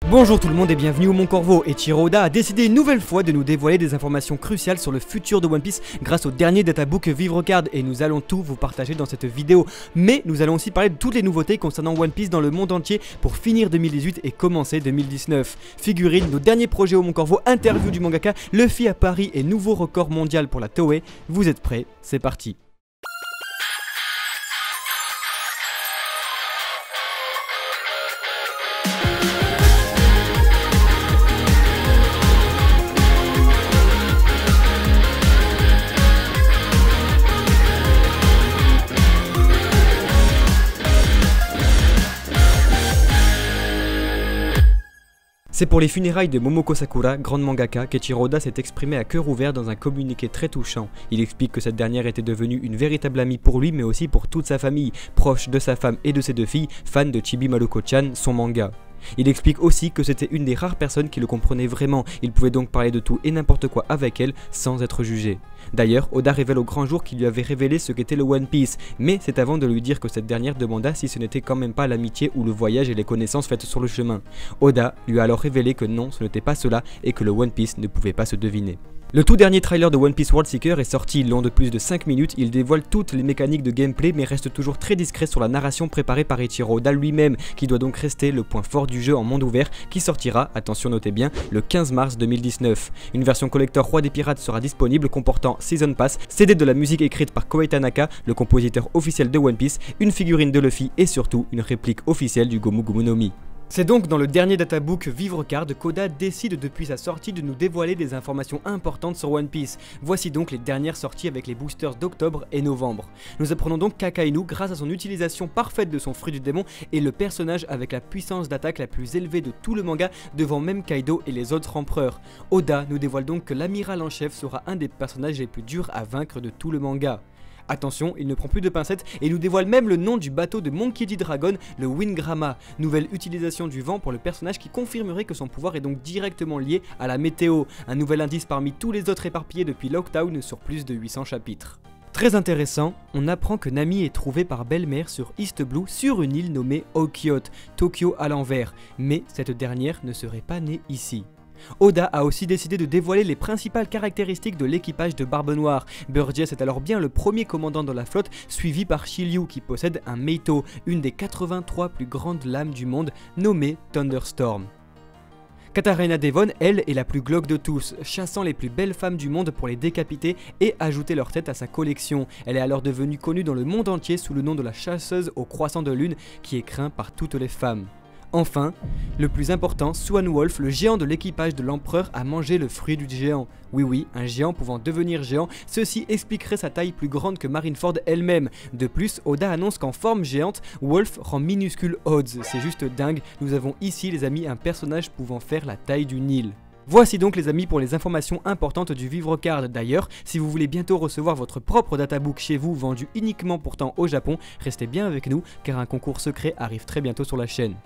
Bonjour tout le monde et bienvenue au Mon Corvo. Eiichiro Oda a décidé une nouvelle fois de nous dévoiler des informations cruciales sur le futur de One Piece grâce au dernier databook Vivre Card, et nous allons tout vous partager dans cette vidéo. Mais nous allons aussi parler de toutes les nouveautés concernant One Piece dans le monde entier pour finir 2018 et commencer 2019. Figurines, nos derniers projets au Mon Corvo, interview du mangaka, Luffy à Paris et nouveau record mondial pour la Toei. Vous êtes prêts? C'est parti. C'est pour les funérailles de Momoko Sakura, grande mangaka, qu'Eiichiro Oda s'est exprimé à cœur ouvert dans un communiqué très touchant. Il explique que cette dernière était devenue une véritable amie pour lui mais aussi pour toute sa famille, proche de sa femme et de ses deux filles, fans de Chibi Maruko-chan, son manga. Il explique aussi que c'était une des rares personnes qui le comprenait vraiment, il pouvait donc parler de tout et n'importe quoi avec elle sans être jugé. D'ailleurs, Oda révèle au grand jour qu'il lui avait révélé ce qu'était le One Piece, mais c'est avant de lui dire que cette dernière demanda si ce n'était quand même pas l'amitié ou le voyage et les connaissances faites sur le chemin. Oda lui a alors révélé que non, ce n'était pas cela et que le One Piece ne pouvait pas se deviner. Le tout dernier trailer de One Piece World Seeker est sorti, long de plus de 5 minutes, il dévoile toutes les mécaniques de gameplay mais reste toujours très discret sur la narration préparée par Eiichiro Oda lui-même, qui doit donc rester le point fort du jeu en monde ouvert, qui sortira, attention notez bien, le 15 mars 2019. Une version collector Roi des Pirates sera disponible comportant Season Pass, CD de la musique écrite par Koei Tanaka, le compositeur officiel de One Piece, une figurine de Luffy et surtout une réplique officielle du Gomu Gomu no Mi. C'est donc dans le dernier databook Vivre Card qu'Oda décide depuis sa sortie de nous dévoiler des informations importantes sur One Piece. Voici donc les dernières sorties avec les boosters d'octobre et novembre. Nous apprenons donc qu'Akainu, grâce à son utilisation parfaite de son fruit du démon, est le personnage avec la puissance d'attaque la plus élevée de tout le manga, devant même Kaido et les autres empereurs. Oda nous dévoile donc que l'amiral en chef sera un des personnages les plus durs à vaincre de tout le manga. Attention, il ne prend plus de pincettes et nous dévoile même le nom du bateau de Monkey D. Dragon, le Wingrama, nouvelle utilisation du vent pour le personnage qui confirmerait que son pouvoir est donc directement lié à la météo, un nouvel indice parmi tous les autres éparpillés depuis Lockdown sur plus de 800 chapitres. Très intéressant, on apprend que Nami est trouvée par belle-mère sur East Blue sur une île nommée Okiot, Tokyo à l'envers, mais cette dernière ne serait pas née ici. Oda a aussi décidé de dévoiler les principales caractéristiques de l'équipage de Barbe Noire. Burgess est alors bien le premier commandant de la flotte, suivi par Shiryu qui possède un Meito, une des 83 plus grandes lames du monde, nommée Thunderstorm. Katarina Devon, elle, est la plus glauque de tous, chassant les plus belles femmes du monde pour les décapiter et ajouter leur tête à sa collection. Elle est alors devenue connue dans le monde entier sous le nom de la chasseuse au croissant de lune qui est craint par toutes les femmes. Enfin, le plus important, Swan Wolf, le géant de l'équipage de l'empereur, a mangé le fruit du géant. Oui, un géant pouvant devenir géant, ceci expliquerait sa taille plus grande que Marineford elle-même. De plus, Oda annonce qu'en forme géante, Wolf rend minuscule Odds. C'est juste dingue, nous avons ici les amis un personnage pouvant faire la taille du Nil. Voici donc les amis pour les informations importantes du Vivre Card. D'ailleurs, si vous voulez bientôt recevoir votre propre databook chez vous, vendu uniquement pourtant au Japon, restez bien avec nous car un concours secret arrive très bientôt sur la chaîne.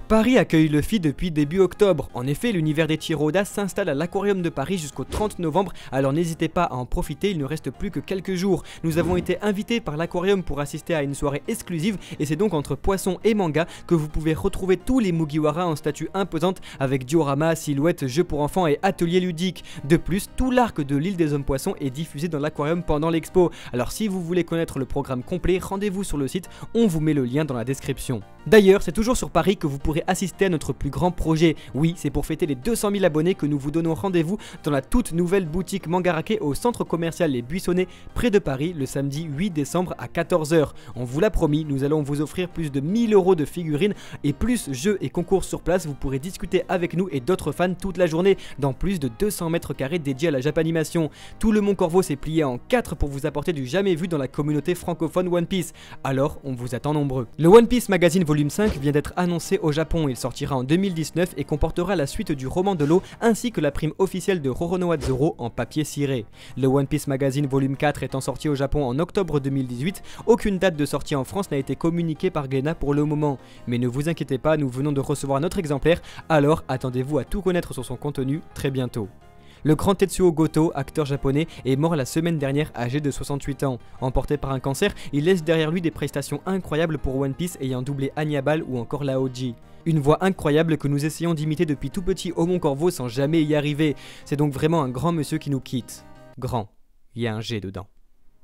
Paris accueille Luffy depuis début octobre. En effet, l'univers d'Eiichiro Oda s'installe à l'Aquarium de Paris jusqu'au 30 novembre, alors n'hésitez pas à en profiter, il ne reste plus que quelques jours. Nous avons été invités par l'Aquarium pour assister à une soirée exclusive et c'est donc entre poissons et manga que vous pouvez retrouver tous les Mugiwara en statue imposante avec diorama, silhouettes, jeux pour enfants et ateliers ludiques. De plus, tout l'arc de l'île des hommes poissons est diffusé dans l'Aquarium pendant l'expo. Alors si vous voulez connaître le programme complet, rendez-vous sur le site, on vous met le lien dans la description. D'ailleurs, c'est toujours sur Paris que vous pourrez assister à notre plus grand projet. Oui, c'est pour fêter les 200 000 abonnés que nous vous donnons rendez-vous dans la toute nouvelle boutique Mangarake au centre commercial Les Buissonnets, près de Paris, le samedi 8 décembre à 14 h. On vous l'a promis, nous allons vous offrir plus de 1000 € de figurines et plus jeux et concours sur place. Vous pourrez discuter avec nous et d'autres fans toute la journée dans plus de 200 mètres carrés dédiés à la Japanimation. Tout le Mon Corvo s'est plié en 4 pour vous apporter du jamais vu dans la communauté francophone One Piece. Alors, on vous attend nombreux. Le One Piece Magazine Volume 5 vient d'être annoncé au Japon. Il sortira en 2019 et comportera la suite du roman de l'eau ainsi que la prime officielle de Roronoa Zoro en papier ciré. Le One Piece Magazine Volume 4 étant sorti au Japon en octobre 2018, aucune date de sortie en France n'a été communiquée par Glénat pour le moment. Mais ne vous inquiétez pas, nous venons de recevoir notre exemplaire, alors attendez-vous à tout connaître sur son contenu très bientôt. Le grand Tetsuo Goto, acteur japonais, est mort la semaine dernière âgé de 68 ans. Emporté par un cancer, il laisse derrière lui des prestations incroyables pour One Piece ayant doublé Hannibal ou encore Laoji. Une voix incroyable que nous essayons d'imiter depuis tout petit Aumont Corveau sans jamais y arriver. C'est donc vraiment un grand monsieur qui nous quitte. Grand, il y a un G dedans.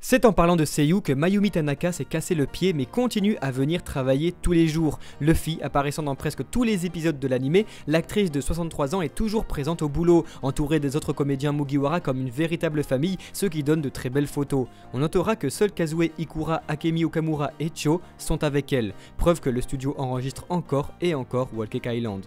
C'est en parlant de seiyuu que Mayumi Tanaka s'est cassé le pied mais continue à venir travailler tous les jours. Luffy apparaissant dans presque tous les épisodes de l'anime, l'actrice de 63 ans est toujours présente au boulot, entourée des autres comédiens Mugiwara comme une véritable famille, ce qui donne de très belles photos. On notera que seuls Kazue Ikura, Akemi Okamura et Cho sont avec elle, preuve que le studio enregistre encore et encore Whole Cake Island.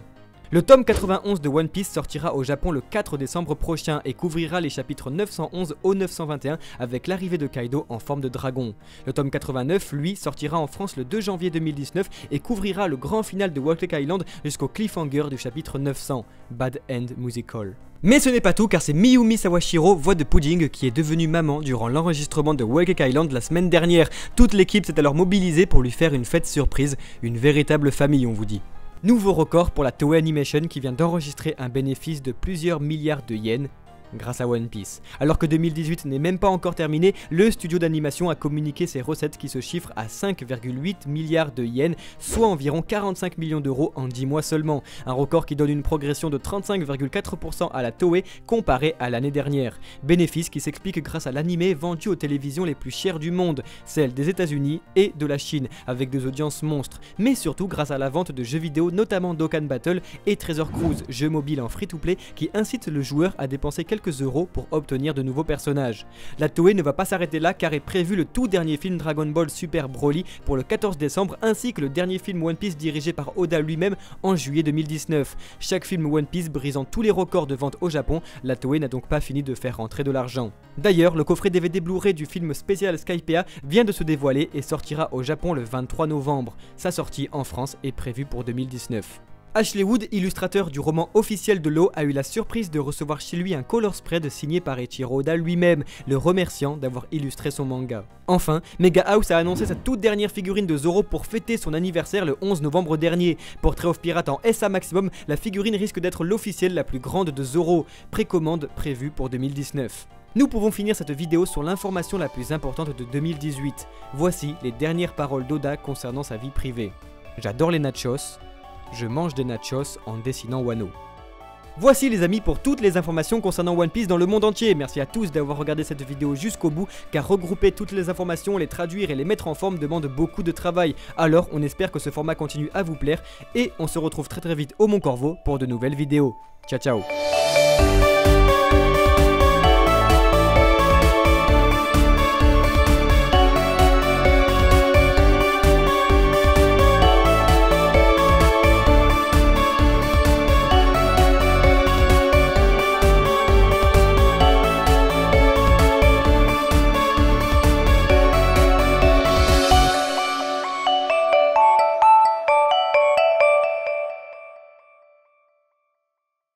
Le tome 91 de One Piece sortira au Japon le 4 décembre prochain et couvrira les chapitres 911 au 921 avec l'arrivée de Kaido en forme de dragon. Le tome 89, lui, sortira en France le 2 janvier 2019 et couvrira le grand final de Whole Cake Island jusqu'au cliffhanger du chapitre 900, Bad End Musical. Mais ce n'est pas tout car c'est Miyumi Sawashiro, voix de Pudding, qui est devenue maman durant l'enregistrement de Whole Cake Island la semaine dernière. Toute l'équipe s'est alors mobilisée pour lui faire une fête surprise, une véritable famille on vous dit. Nouveau record pour la Toei Animation qui vient d'enregistrer un bénéfice de plusieurs milliards de yens grâce à One Piece. Alors que 2018 n'est même pas encore terminé, le studio d'animation a communiqué ses recettes qui se chiffrent à 5,8 milliards de yens, soit environ 45 millions d'euros en 10 mois seulement. Un record qui donne une progression de 35,4% à la Toei comparé à l'année dernière. Bénéfice qui s'explique grâce à l'anime vendu aux télévisions les plus chères du monde, celles des États-Unis et de la Chine, avec des audiences monstres, mais surtout grâce à la vente de jeux vidéo, notamment Dokkan Battle et Treasure Cruise, jeu mobile en free-to-play qui incite le joueur à dépenser quelques euros pour obtenir de nouveaux personnages. La Toei ne va pas s'arrêter là car est prévu le tout dernier film Dragon Ball Super Broly pour le 14 décembre ainsi que le dernier film One Piece dirigé par Oda lui-même en juillet 2019. Chaque film One Piece brisant tous les records de vente au Japon, la Toei n'a donc pas fini de faire rentrer de l'argent. D'ailleurs, le coffret DVD Blu-ray du film spécial Skypiea vient de se dévoiler et sortira au Japon le 23 novembre. Sa sortie en France est prévue pour 2019. Ashley Wood, illustrateur du roman officiel de l'eau, a eu la surprise de recevoir chez lui un color spread signé par Eiichiro Oda lui-même, le remerciant d'avoir illustré son manga. Enfin, Mega House a annoncé sa toute dernière figurine de Zoro pour fêter son anniversaire le 11 novembre dernier. Portrait of Pirate en SA maximum, la figurine risque d'être l'officielle la plus grande de Zoro, précommande prévue pour 2019. Nous pouvons finir cette vidéo sur l'information la plus importante de 2018. Voici les dernières paroles d'Oda concernant sa vie privée. J'adore les nachos. Je mange des nachos en dessinant Wano. Voici les amis pour toutes les informations concernant One Piece dans le monde entier. Merci à tous d'avoir regardé cette vidéo jusqu'au bout car regrouper toutes les informations, les traduire et les mettre en forme demande beaucoup de travail. Alors on espère que ce format continue à vous plaire et on se retrouve très vite au Mont Corvo pour de nouvelles vidéos. Ciao ciao.